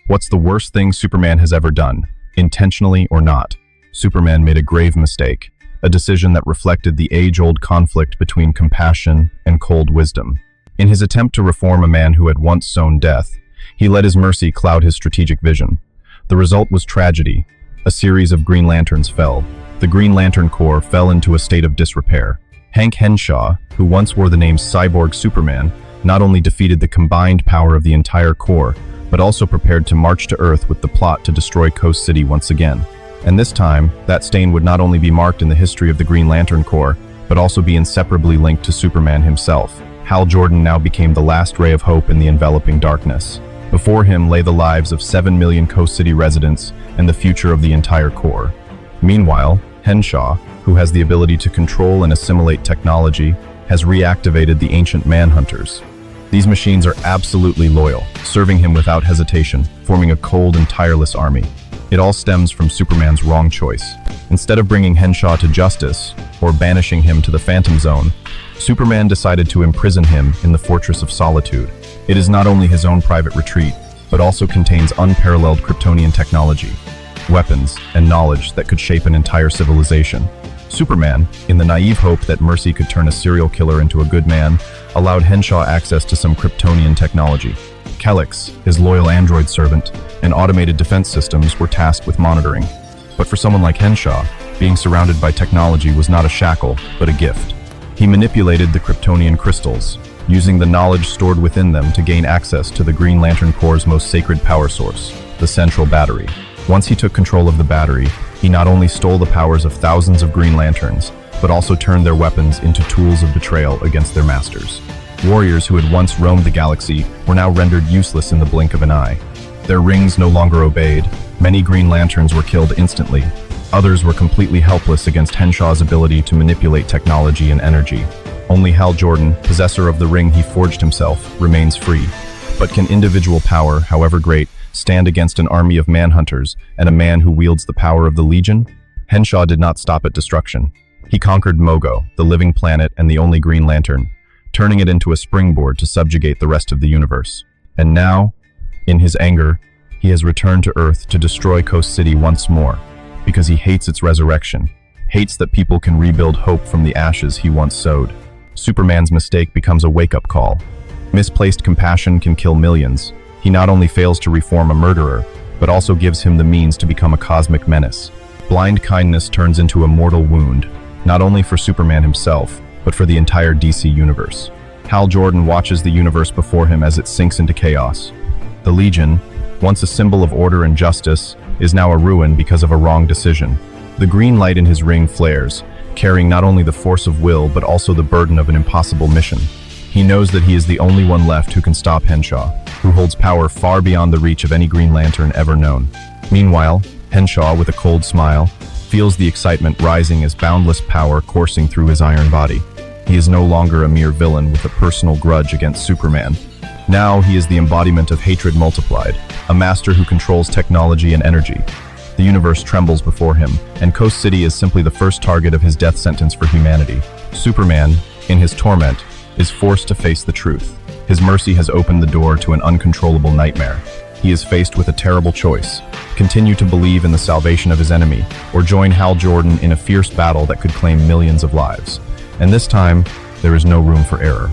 What's the worst thing Superman has ever done? Intentionally or not, Superman made a grave mistake, a decision that reflected the age-old conflict between compassion and cold wisdom. In his attempt to reform a man who had once sown death, he let his mercy cloud his strategic vision. The result was tragedy. A series of Green Lanterns fell. The Green Lantern Corps fell into a state of disrepair. Hank Henshaw, who once wore the name Cyborg Superman, not only defeated the combined power of the entire Corps, but also prepared to march to Earth with the plot to destroy Coast City once again. And this time, that stain would not only be marked in the history of the Green Lantern Corps, but also be inseparably linked to Superman himself. Hal Jordan now became the last ray of hope in the enveloping darkness. Before him lay the lives of 7 million Coast City residents and the future of the entire Corps. Meanwhile, Henshaw, who has the ability to control and assimilate technology, has reactivated the ancient Manhunters. These machines are absolutely loyal, serving him without hesitation, forming a cold and tireless army. It all stems from Superman's wrong choice. Instead of bringing Henshaw to justice, or banishing him to the Phantom Zone, Superman decided to imprison him in the Fortress of Solitude. It is not only his own private retreat, but also contains unparalleled Kryptonian technology, weapons, and knowledge that could shape an entire civilization. Superman, in the naive hope that mercy could turn a serial killer into a good man, allowed Henshaw access to some Kryptonian technology. Kelix, his loyal android servant, and automated defense systems were tasked with monitoring. But for someone like Henshaw, being surrounded by technology was not a shackle, but a gift. He manipulated the Kryptonian crystals, using the knowledge stored within them to gain access to the Green Lantern Corps' most sacred power source, the Central Battery. Once he took control of the battery, he not only stole the powers of thousands of Green Lanterns, but also turned their weapons into tools of betrayal against their masters. Warriors who had once roamed the galaxy were now rendered useless in the blink of an eye. Their rings no longer obeyed. Many Green Lanterns were killed instantly. Others were completely helpless against Henshaw's ability to manipulate technology and energy. Only Hal Jordan, possessor of the ring he forged himself, remains free. But can individual power, however great, stand against an army of manhunters and a man who wields the power of the Legion? Henshaw did not stop at destruction. He conquered Mogo, the living planet and the only Green Lantern, turning it into a springboard to subjugate the rest of the universe. And now, in his anger, he has returned to Earth to destroy Coast City once more, because he hates its resurrection, hates that people can rebuild hope from the ashes he once sowed. Superman's mistake becomes a wake-up call. Misplaced compassion can kill millions. He not only fails to reform a murderer, but also gives him the means to become a cosmic menace. Blind kindness turns into a mortal wound, not only for Superman himself, but for the entire DC universe. Hal Jordan watches the universe before him as it sinks into chaos. The Legion, once a symbol of order and justice, is now a ruin because of a wrong decision. The green light in his ring flares, carrying not only the force of will, but also the burden of an impossible mission. He knows that he is the only one left who can stop Henshaw, who holds power far beyond the reach of any Green Lantern ever known. Meanwhile, Henshaw, with a cold smile, feels the excitement rising as boundless power coursing through his iron body. He is no longer a mere villain with a personal grudge against Superman. Now he is the embodiment of hatred multiplied, a master who controls technology and energy. The universe trembles before him, and Coast City is simply the first target of his death sentence for humanity. Superman, in his torment, is forced to face the truth. His mercy has opened the door to an uncontrollable nightmare. He is faced with a terrible choice: continue to believe in the salvation of his enemy, or join Hal Jordan in a fierce battle that could claim millions of lives. And this time, there is no room for error.